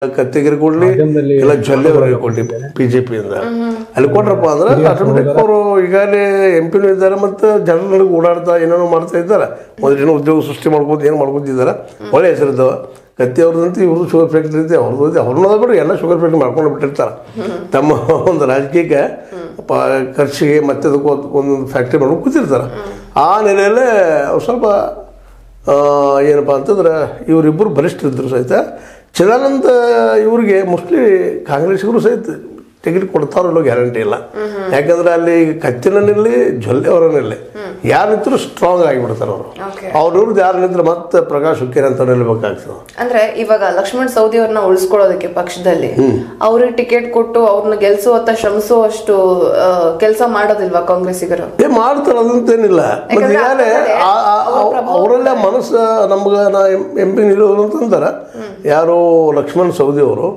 ಕತ್ತಿಗಿರಿ ಕೊಡ್ಲಿ ಇಲ್ಲ ಜೊಲ್ಲೆವರೆಗೆ ಕೊಡ್ಲಿ ಬಿಜೆಪಿಯಿಂದ ಅಲ್ಲಿ ಕೊಟ್ರಪ್ಪ ಅಂದ್ರೆ ಆಟೋಮೆಟಿಕ್ ಅವರು ಈಗಾಗಲೇ ಎಂಪಿನೂ ಇದ್ದಾರೆ ಮತ್ತು ಜನರಿಗೆ ಓಡಾಡ್ತಾ ಏನೇನೋ ಮಾಡ್ತಾ ಇದ್ದಾರೆ ಮೊದಲೇನೋ ಉದ್ಯೋಗ ಸೃಷ್ಟಿ ಮಾಡ್ಬೋದು ಏನು ಮಾಡ್ಕೊತಿದ್ದಾರೆ ಒಳ್ಳೆ ಹೆಸರಿದ್ದಾವೆ ಕತ್ತಿ ಅವ್ರದಂತೂ ಇವರು ಶುಗರ್ ಫ್ಯಾಕ್ಟ್ರಿ ಐತೆ ಅವ್ರದ್ದು ಅವ್ರನ್ನ ಬಿಟ್ಟು ಎಲ್ಲ ಶುಗರ್ ಫ್ಯಾಕ್ಟ್ರಿ ಮಾಡ್ಕೊಂಡು ಬಿಟ್ಟಿರ್ತಾರೆ ತಮ್ಮ ಒಂದು ರಾಜಕೀಯಕ್ಕೆ ಖರ್ಚಿಗೆ ಮತ್ತೆ ಅದಕ್ಕೂ ಒಂದೊಂದು ಫ್ಯಾಕ್ಟ್ರಿ ಮಾಡ್ಕೊಂಡು ಕೂತಿರ್ತಾರೆ ಆ ನೆಲೆಯಲ್ಲೇ ಸ್ವಲ್ಪ ಏನಪ್ಪ ಅಂತಂದ್ರೆ ಇವರಿಬ್ಬರು ಬಲಿಷ್ಠರಿದ್ದರು ಸಹಿತ ಚಿದಾನಂದ ಇವ್ರಿಗೆ ಮೋಸ್ಟ್ಲಿ ಕಾಂಗ್ರೆಸ್ಸಿಗರು ಸಹಿತ ಟಿಕೆಟ್ ಕೊಡ್ತಾರೋ ಗ್ಯಾರಂಟಿ ಇಲ್ಲ ಯಾಕಂದ್ರೆ ಅಲ್ಲಿ ಕತ್ತಿನಲ್ಲಿ ಜೊಲ್ಲೆ ಅವರನ್ನಲ್ಲಿ ಯಾರು ನಿಂತರೂ ಸ್ಟ್ರಾಂಗ್ ಆಗಿಬಿಡ್ತಾರೆ ಅವರು ಇವ್ರದ್ದು ಯಾರು ನಿಂತ್ರೆ ಮತ್ತೆ ಪ್ರಕಾಶ್ ಹುಕ್ಕೇರಿ ಅಂತ ನಿಲ್ಬೇಕಾಗ್ತದೆ. ಅಂದ್ರೆ ಇವಾಗ ಲಕ್ಷ್ಮಣ್ ಸವದಿ ಅವ್ರನ್ನ ಉಳಿಸ್ಕೊಳ್ಳೋದಕ್ಕೆ ಪಕ್ಷದಲ್ಲಿ ಅವ್ರಿಗೆ ಟಿಕೆಟ್ ಕೊಟ್ಟು ಅವ್ರನ್ನ ಗೆಲ್ಸುವತ್ತ ಶ್ರಮಿಸುವಷ್ಟು ಕೆಲಸ ಮಾಡೋದಿಲ್ವಾ ಕಾಂಗ್ರೆಸ್ಸಿಗರು? ಮಾಡ್ತಾರೆ ಅದಂತೇನಿಲ್ಲ. ಮತ್ತೆ ಯಾರೇ ಅವರೆಲ್ಲ ಮನಸ್ಸು ನಮ್ಗೆ ನಾ ಎಂ ಪಿ ನಿಲ್ಲೋರು ಅಂತಂತಾರೆ ಯಾರು ಲಕ್ಷ್ಮಣ್ ಸವದಿ ಅವರು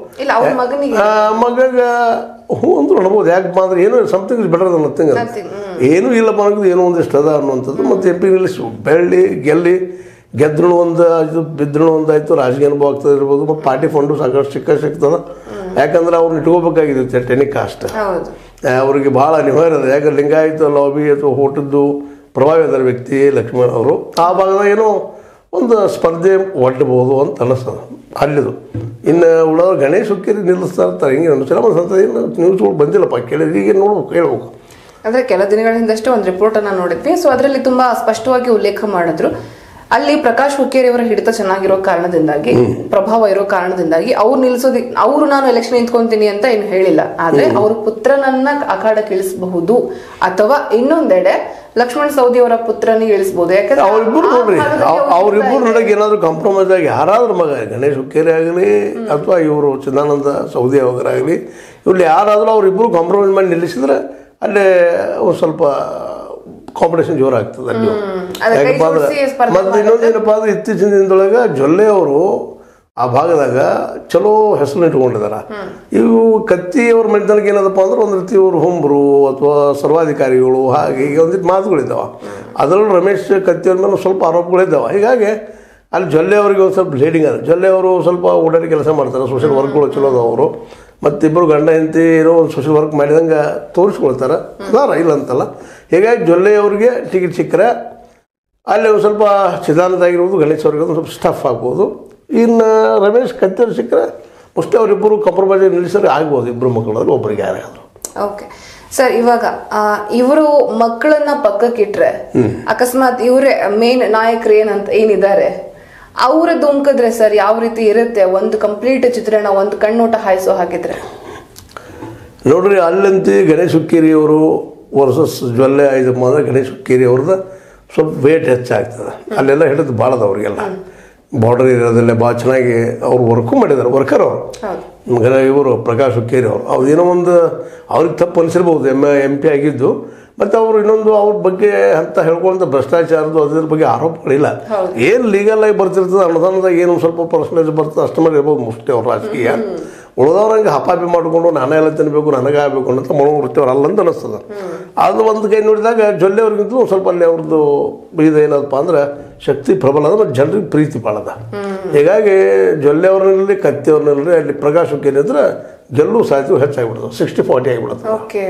ಮಗ ಹ್ಞೂ ಅಂದ್ರೂ ಅನ್ಬೋದು ಯಾಕಪ್ಪ ಅಂದ್ರೆ ಏನೋ something is better than nothing ಅಂತ ಏನೂ ಇಲ್ಲಪ್ಪ ಅನ್ನೋದು ಏನೋ ಒಂದಿಷ್ಟು ಅದ ಅನ್ನುವಂಥದ್ದು. ಮತ್ತು ಎಂ ಪಿ ನಿಲ್ಲಿಸಿ ಗೆದ್ರೂ ಒಂದು ಆಯಿತು ಬಿದ್ರೂ ಒಂದಾಯಿತು ರಾಜಕೀಯ ಅನುಭವ ಆಗ್ತದೆ ಇರ್ಬೋದು ಮತ್ತು ಪಾರ್ಟಿ ಫಂಡು ಸಾಕಷ್ಟು ಸಿಗ್ತದೆ ಯಾಕಂದ್ರೆ ಅವ್ರನ್ನ ಇಟ್ಕೋಬೇಕಾಗಿರುತ್ತೆ ಟೆನಿಕ್ ಕಾಸ್ಟ್ ಅವ್ರಿಗೆ ಭಾಳ ಅನಿವಾರ್ಯ ಇದೆ. ಯಾಕಂದ್ರೆ ಲಿಂಗಾಯತ ಲಾಬಿ ಅಥವಾ ಹೋಟದ್ದು ಪ್ರಭಾವಿ ಅದರ ವ್ಯಕ್ತಿ ಲಕ್ಷ್ಮಣ್ ಅವರು ಆ ಭಾಗದಾಗ ಏನೋ ಒಂದು ಸ್ಪರ್ಧೆ ಒಡ್ಡಬಹುದು ಅಂತ ಅನ್ನಿಸ್ತದೆ ಅಲ್ಲಿದು. ಇನ್ನು ಉಳಿದವ್ರು ಗಣೇಶ್ ಹುಕ್ಕೇರಿ ನಿಲ್ಲಿಸ್ತಾ ಇರ್ತಾರೆ ಹಿಂಗೆ ಅನಿಸಿಲ್ಲ ಮತ್ತು ಏನು ನ್ಯೂಸ್ಗಳು ಬಂದಿಲ್ಲಪ್ಪ ಕೇಳಿದ್ರೆ ಈಗ ನೋಡ್ಬೇಕು ಹೇಳ್ಬೇಕು. ಅಂದರೆ ಕೆಲ ದಿನಗಳ ಹಿಂದಷ್ಟೇ ಒಂದು ರಿಪೋರ್ಟನ್ನು ನೋಡಿದ್ವಿ. ಸೊ ಅದರಲ್ಲಿ ತುಂಬ ಸ್ಪಷ್ಟವಾಗಿ ಉಲ್ಲೇಖ ಮಾಡಿದ್ರು ಅಲ್ಲಿ ಪ್ರಕಾಶ್ ಹುಕ್ಕೇರಿ ಅವರ ಹಿಡಿತ ಚೆನ್ನಾಗಿರೋ ಕಾರಣದಿಂದಾಗಿ ಪ್ರಭಾವ ಇರೋ ಕಾರಣದಿಂದಾಗಿ ಅವ್ರು ಅವರು ನಾನು ಎಲೆಕ್ಷನ್ ನಿಂತ್ಕೊಂತೀನಿ ಅಂತ ಏನು ಹೇಳಿಲ್ಲ. ಆದ್ರೆ ಅವ್ರ ಪುತ್ರನನ್ನ ಅಖಾಡಕ್ಕೆ ಇಳಿಸಬಹುದು ಅಥವಾ ಇನ್ನೊಂದೆಡೆ ಲಕ್ಷ್ಮಣ್ ಸವದಿ ಅವರ ಪುತ್ರನಿಗೆ ಇಳಿಸಬಹುದು. ಯಾಕಂದ್ರೆ ಅವ್ರಿಬ್ಬರು ನಡಗೆ ಏನಾದ್ರು ಕಾಂಪ್ರಮೈಸ್ ಆಗಿ ಯಾರಾದ್ರೂ ಮಗ ಗಣೇಶ್ ಹುಕ್ಕೇರಿ ಆಗಲಿ ಅಥವಾ ಇವರು ಚಿದಾನಂದ ಸವದಿ ಅವರಾಗಲಿ ಇವ್ರಲ್ಲಿ ಯಾರಾದ್ರೂ ಅವ್ರಿಬ್ರು ಕಾಂಪ್ರಮೈಸ್ ಮಾಡಿ ನಿಲ್ಲಿಸಿದ್ರೆ ಅಲ್ಲೇ ಒಂದು ಸ್ವಲ್ಪ ಕಾಂಪಿಟೇಷನ್ ಜೋರಾಗ್ತದೆ ಅಲ್ಲಿ. ಯಾಕಪ್ಪ ಅಂದ್ರೆ ಮತ್ತೆ ಇನ್ನೊಂದೇನಪ್ಪ ಅಂದ್ರೆ ಇತ್ತೀಚಿನ ದಿನದೊಳಗೆ ಜೊಲ್ಲೆ ಅವರು ಆ ಭಾಗದಾಗ ಚಲೋ ಹೆಸರು ಇಟ್ಕೊಂಡಿದ್ದಾರೆ. ಇವು ಕತ್ತಿ ಅವ್ರ ಮನೆತನಕ್ಕೆ ಏನದಪ್ಪ ಅಂದ್ರೆ ಒಂದು ರೀತಿ ಇವರು ಹೊಂಬರು ಅಥವಾ ಸರ್ವಾಧಿಕಾರಿಗಳು ಹಾಗೆ ಈಗ ಒಂದಿಟ್ಟು ಮಾತುಗಳಿದ್ದಾವೆ. ಅದರಲ್ಲೂ ರಮೇಶ್ ಕತ್ತಿ ಅವ್ರ ಮೇಲೆ ಸ್ವಲ್ಪ ಆರೋಪಗಳಿದ್ದಾವೆ. ಹೀಗಾಗಿ ಅಲ್ಲಿ ಜೊಲ್ಲೆ ಅವರಿಗೆ ಒಂದು ಸ್ವಲ್ಪ ಲೀಡಿಂಗ್ ಅದ. ಜೊಲ್ಲೆ ಅವರು ಸ್ವಲ್ಪ ಓಡಾಡಿ ಕೆಲಸ ಮಾಡ್ತಾರೆ, ಸೋಷಿಯಲ್ ವರ್ಕ್ಗಳು ಚಲೋ ಅದಾವ ಅವರು. ಮತ್ತಿಬ್ಬರು ಗಂಡ ಹೆಂಡತಿ ಏನೋ ಒಂದು ಸೋಷಿಯಲ್ ವರ್ಕ್ ಮಾಡಿದಂಗೆ ತೋರಿಸ್ಕೊಳ್ತಾರೆ ಅದಾರ ಇಲ್ಲ ಅಂತಲ್ಲ. ಹೀಗಾಗಿ ಜೊಲ್ಲೆ ಅವ್ರಿಗೆ ಟಿಕೆಟ್ ಸಿಕ್ಕರೆ ಅಲ್ಲಿ ಒಂದು ಸ್ವಲ್ಪ ಚಿದಾನಂದ ಆಗಿರ್ಬೋದು ಗಣೇಶ್ ಅವ್ರಿಗೆ ಒಂದು ಸ್ವಲ್ಪ ಸ್ಟಫ್ ಆಗ್ಬೋದು. ಇನ್ನು ರಮೇಶ್ ಕತ್ತೇರು ಸಿಕ್ಕರೆ ಮೋಸ್ಟ್ಲಿ ಅವರಿಬ್ಬರು ಕಾಂಪ್ರಮೈಸ್ ನಿಲ್ಲಿಸೋರು ಆಗ್ಬೋದು ಇಬ್ಬರು ಮಕ್ಕಳಲ್ಲಿ ಒಬ್ಬರಿಗೆ ಯಾರಾದ್ರು. ಓಕೆ ಸರ್, ಇವಾಗ ಇವರು ಮಕ್ಕಳನ್ನ ಪಕ್ಕಕ್ಕಿಟ್ರೆ ಅಕಸ್ಮಾತ್ ಇವರೇ ಮೇನ್ ನಾಯಕರು ಏನಿದ್ದಾರೆ ಅವರ ದುಂಕದ್ರೆ ಸರ್ ಯಾವ ರೀತಿ ಇರುತ್ತೆ ಒಂದು ಕಂಪ್ಲೀಟ್ ಚಿತ್ರಣ ಒಂದು ಕಣ್ಣೋಟ ಹಾಯಿಸೋ ಹಾಕಿದ್ರೆ? ನೋಡ್ರಿ ಅಲ್ಲಂತೆ ಗಣೇಶ್ ಹುಕ್ಕೇರಿ ಅವರು ವರ್ಸಸ್ ಜೊಲ್ಲೆ ಆಯ್ತಮ್ಮ ಅಂದರೆ ಗಣೇಶ್ ಹುಕ್ಕೇರಿ ಅವ್ರದ್ದು ಸ್ವಲ್ಪ ವೇಟ್ ಹೆಚ್ಚಾಗ್ತದೆ. ಅಲ್ಲೆಲ್ಲ ಹಿಡಿದು ಭಾಳದ ಅವ್ರಿಗೆಲ್ಲ ಬಾರ್ಡರ್ ಏರಿಯಾದಲ್ಲೇ ಭಾಳ ಚೆನ್ನಾಗಿ ಅವ್ರು ವರ್ಕು ಮಾಡಿದ್ದಾರೆ. ವರ್ಕರ್ ಅವರು ಇವರು ಪ್ರಕಾಶ್ ಹುಕ್ಕೇರಿ ಅವರು ಅದೇನೋ ಒಂದು ಅವ್ರಿಗೆ ತಪ್ಪು ಅನಿಸಿರ್ಬೋದು ಎಂ ಪಿ ಆಗಿದ್ದು. ಮತ್ತು ಅವರು ಇನ್ನೊಂದು ಅವ್ರ ಬಗ್ಗೆ ಅಂತ ಹೇಳ್ಕೊಂತ ಭ್ರಷ್ಟಾಚಾರದ್ದು ಅದ್ರ ಬಗ್ಗೆ ಆರೋಪಗಳಿಲ್ಲ. ಏನು ಲೀಗಲ್ ಆಗಿ ಬರ್ತಿರ್ತದೆ ಅನುದಾನದಾಗ ಏನು ಸ್ವಲ್ಪ ಪರ್ಸೆಂಟೇಜ್ ಬರ್ತದೆ ಅಷ್ಟು ಮಾಡಿ ಇರ್ಬೋದು ಮೋಸ್ಟ್ಲಿ ಅವ್ರ ರಾಜಕೀಯ. ಉಳಿದವ್ರಂಗೆ ಹಪಾಪಿ ಮಾಡಿಕೊಂಡು ನಾನೇ ಎಲ್ಲ ತಿನ್ನಬೇಕು ನನಗೆ ಆಗಬೇಕು ಅಂತ ಮನೋವೃತ್ತಿಯವ್ರು ಅಲ್ಲ ಅಂತ ಅನಿಸ್ತದೆ. ಅದು ಒಂದು ಕೈ ನೋಡಿದಾಗ ಜೊಲ್ಲೆ ಅವ್ರಿಗಿಂತಲೂ ಸ್ವಲ್ಪ ಅಲ್ಲಿ ಅವ್ರದ್ದು ಇದೇನಪ್ಪ ಅಂದ್ರೆ ಶಕ್ತಿ ಪ್ರಬಲ ಅದ ಮತ್ತು ಜನರಿಗೆ ಪ್ರೀತಿ ಭಾಳದ. ಹೀಗಾಗಿ ಜೊಲ್ಲೆ ಅವ್ರನ್ನಲ್ಲಿ ಕತ್ತಿ ಅವ್ರನ್ನಲ್ಲಿ ಅಲ್ಲಿ ಪ್ರಕಾಶ್ ಹುಕ್ಕೇರಿ ಅಂದ್ರೆ ಗೆಲ್ಲೂ ಸಾಧ್ಯತೆ ಹೆಚ್ಚಾಗಿಬಿಡ್ತದೆ, 60-40 ಆಗಿಬಿಡುತ್ತೆ. ಓಕೆ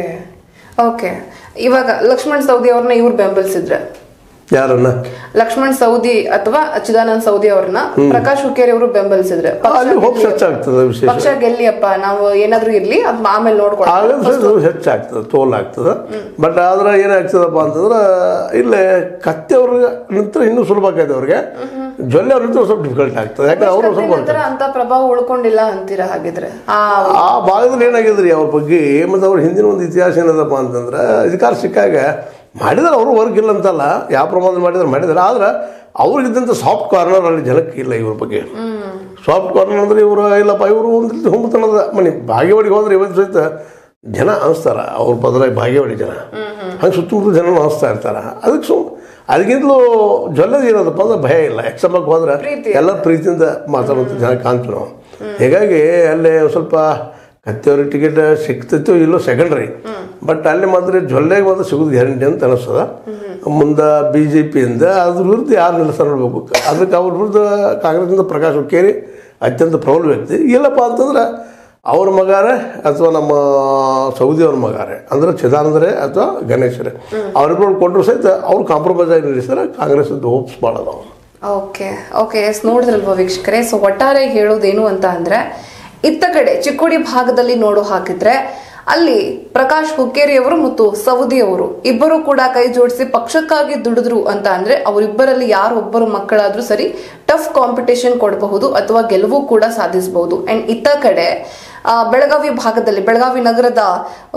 ಓಕೆ, ಇವಾಗ ಲಕ್ಷ್ಮಣ್ ಸವದಿ ಅವ್ರನ್ನ ಇವ್ರು ಬೆಂಬಲಿಸಿದ್ರೆ ಯಾರನ್ನ? ಲಕ್ಷ್ಮಣ್ ಸವದಿ ಅಥವಾ ಚಿದಾನಂದ್ ಸವದಿ ಅವ್ರನ್ನ ಪ್ರಕಾಶ್ ಹುಕ್ಕೇರಿ ಅವರು ಬೆಂಬಲಿಸಿದ್ರೆ ಪಕ್ಷ ಗೆಲ್ಲಿಯಪ್ಪ ನಾವು ಏನಾದ್ರು ಇರ್ಲಿ ಅದ್ ಆಮೇಲೆ ನೋಡ್ಕೊಳ್ಳೋದು ಹೆಚ್ಚಾಗ್ತದೆ, ತೋಲ್ ಆಗ್ತದೆ. ಬಟ್ ಆದ್ರೆ ಏನಾಗ್ತದಪ್ಪ ಅಂತಂದ್ರೆ ಇಲ್ಲೇ ಕತ್ತಿ ಅವ್ರಿಗೆ ನಿಂತ್ರೆ ಇನ್ನೂ ಸುಲಭ ಆಕೈತೆ ಅವ್ರಿಗೆ. ಜೊಲ್ಲೆ ಅವ್ರ ನಿಂತ್ರೆ ಸ್ವಲ್ಪ ಡಿಫಿಕಲ್ಟ್ ಆಗ್ತದೆ. ಯಾಕಂದ್ರೆ ಅವರು ಸ್ವಲ್ಪ ಅಂತ ಪ್ರಭಾವ ಉಳ್ಕೊಂಡಿಲ್ಲ ಅಂತೀರಾ? ಹಾಗಿದ್ರೆ ಆ ಭಾಗದಲ್ಲಿ ಏನಾಗಿದ್ರಿ ಅವ್ರ ಬಗ್ಗೆ ಮತ್ತು ಅವ್ರ ಹಿಂದಿನ ಒಂದು ಇತಿಹಾಸ ಏನದಪ್ಪ ಅಂತಂದ್ರೆ ಅಧಿಕಾರ ಸಿಕ್ಕಾಗ ಮಾಡಿದಾರೆ ಅವರು ವರ್ಕ್ ಇಲ್ಲ ಅಂತಲ್ಲ, ಯಾವ ಪ್ರಮಾಣದಲ್ಲಿ ಮಾಡಿದಾರೆ. ಆದ್ರೆ ಅವ್ರಿಗಿದ್ದಂಥ ಸಾಫ್ಟ್ ಕಾರ್ನರ್ ಅಲ್ಲಿ ಜನಕ್ಕೆ ಇಲ್ಲ ಇವ್ರ ಬಗ್ಗೆ. ಸಾಫ್ಟ್ ಕಾರ್ನರ್ ಅಂದ್ರೆ ಇವರು ಇಲ್ಲಪ್ಪ ಇವರು ಒಂದು ರೀತಿ ಹುಮ್ಮತನದ ಮನೆ ಭಾಗ್ಯವಾಡಿಗೆ ಹೋದ್ರೆ ಇವತ್ತು ಸಹಿತ ಜನ ಅನಿಸ್ತಾರೆ ಅವ್ರ ಪದರ ಭಾಗ್ಯವಾಡಿ ಜನ ಹಂಗೆ ಸುತ್ತಮುತ್ತ ಜನ ಅನಿಸ್ತಾ ಇರ್ತಾರೆ. ಅದಕ್ಕೆ ಅದಕ್ಕಿಂತಲೂ ಜೊಲ್ಲೆದು ಏನದಪ್ಪ ಅಂದ್ರೆ ಭಯ ಇಲ್ಲ. ಎಕ್ಸಾಂಪಲ್ಗೆ ಹೋದ್ರೆ ಎಲ್ಲ ಪ್ರೀತಿಯಿಂದ ಮಾತಾಡುವಂಥ ಜನ ಕಾಣ್ತೀವಿ ನಾವು. ಹೀಗಾಗಿ ಅಲ್ಲೇ ಸ್ವಲ್ಪ ಕತ್ತಿಯವ್ರಿಗೆ ಟಿಕೆಟ್ ಸಿಗ್ತಿತ್ತು ಇಲ್ಲೋ ಸೆಕೆಂಡ್ರಿ. ಬಟ್ ಅಲ್ಲಿ ಮಾತ್ರ ಜೊಲ್ಲೆಗೆ ಮಾತ್ರ ಸಿಗೋದು ಗ್ಯಾರಂಟಿ ಅಂತ ಅನಿಸ್ತದೆ. ಮುಂದೆ BJPಯಿಂದ ಅದ್ರ ವಿರುದ್ಧ ಯಾರು ನಿಲ್ಲಿಸ ನೋಡ್ಬೇಕು. ಅದಕ್ಕೆ ಅವ್ರ ವಿರುದ್ಧ ಕಾಂಗ್ರೆಸ್ನಿಂದ ಪ್ರಕಾಶ್ ಹುಕ್ಕೇರಿ ಅತ್ಯಂತ ಪ್ರಬಲ ವ್ಯಕ್ತಿ. ಇಲ್ಲಪ್ಪ ಅಂತಂದ್ರೆ ಅವ್ರ ಮಗಾರೆ ಅಥವಾ ನಮ್ಮ ಸೌದಿಯವ್ರ ಮಗಾರೆ ಅಂದ್ರೆ ಚಿದಾನಂದರೇ ಅಥವಾ ಗಣೇಶರೇ ಅವ್ರಿಬ್ಬರು ಕೊಟ್ಟರು ಸಹಿತ ಅವ್ರು ಕಾಂಪ್ರಮೈಸ್ ಆಗಿ ನಿಲ್ಲಿಸ್ತಾರೆ. ಕಾಂಗ್ರೆಸ್ ಹೋಪ್ಸ್ ಭಾಳ ಅದಾವ. ಓಕೆ ಎಸ್, ನೋಡಿದ್ರಲ್ವ ವೀಕ್ಷಕರೇ. ಸೊ ಒಟ್ಟಾರೆ ಹೇಳೋದೇನು ಅಂತ ಅಂದ್ರೆ, ಇತ್ತ ಕಡೆ ಚಿಕ್ಕೋಡಿ ಭಾಗದಲ್ಲಿ ನೋಡು ಹಾಕಿದ್ರೆ ಅಲ್ಲಿ ಪ್ರಕಾಶ್ ಹುಕ್ಕೇರಿ ಅವರು ಮತ್ತು ಸೌದಿ ಅವರು ಇಬ್ಬರು ಕೂಡ ಕೈ ಜೋಡಿಸಿ ಪಕ್ಷಕ್ಕಾಗಿ ದುಡಿದ್ರು ಅಂತ ಅಂದ್ರೆ ಅವರಿಬ್ಬರಲ್ಲಿ ಯಾರೊಬ್ಬರು ಮಕ್ಕಳಾದ್ರೂ ಸರಿ ಟಫ್ ಕಾಂಪಿಟೇಷನ್ ಕೊಡಬಹುದು ಅಥವಾ ಗೆಲುವು ಕೂಡ ಸಾಧಿಸಬಹುದು. ಅಂಡ್ ಇತ್ತ ಕಡೆ ಬೆಳಗಾವಿ ಭಾಗದಲ್ಲಿ ಬೆಳಗಾವಿ ನಗರದ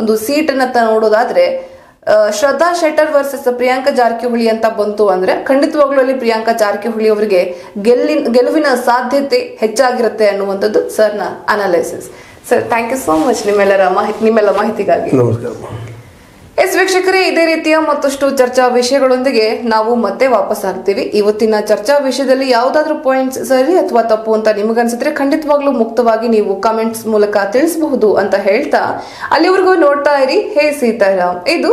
ಒಂದು ಸೀಟನ್ನ ನೋಡೋದಾದ್ರೆ ಶ್ರದ್ಧಾ ಶೆಟ್ಟರ್ ವರ್ಸಸ್ ಪ್ರಿಯಾಂಕಾ ಜಾರಕಿಹೊಳಿ ಅಂತ ಬಂತು ಅಂದ್ರೆ ಖಂಡಿತವಾಗ್ಲೂ ಅಲ್ಲಿ ಪ್ರಿಯಾಂಕಾ ಜಾರಕಿಹೊಳಿ ಅವರಿಗೆ ಗೆಲುವಿನ ಸಾಧ್ಯತೆ ಹೆಚ್ಚಾಗಿರುತ್ತೆ ಅನ್ನುವಂಥದ್ದು ಸರ್ನ analysis. Sir, thank you so much ನಿಮ್ಮೆಲ್ಲ ಮಾಹಿತಿಗಾಗಿ. ನಮಸ್ಕಾರ. ಎಸ್ ವೀಕ್ಷಕರೇ, ಇದೇ ರೀತಿಯ ಮತ್ತಷ್ಟು ಚರ್ಚಾ ವಿಷಯಗಳೊಂದಿಗೆ ನಾವು ಮತ್ತೆ ವಾಪಸ್ ಆಗ್ತೀವಿ. ಇವತ್ತಿನ ಚರ್ಚಾ ವಿಷಯದಲ್ಲಿ ಯಾವ್ದಾದ್ರು ಪಾಯಿಂಟ್ಸ್ ಸರಿ ಅಥವಾ ತಪ್ಪು ಅಂತ ನಿಮಗನ್ಸಿದ್ರೆ ಖಂಡಿತವಾಗ್ಲೂ ಮುಕ್ತವಾಗಿ ನೀವು ಕಮೆಂಟ್ಸ್ ಮೂಲಕ ತಿಳಿಸಬಹುದು ಅಂತ ಹೇಳ್ತಾ ಅಲ್ಲಿವರೆಗೂ ನೋಡ್ತಾ ಇರಿ ಹೇ ಸೀತಾರಾಮ್. ಇದು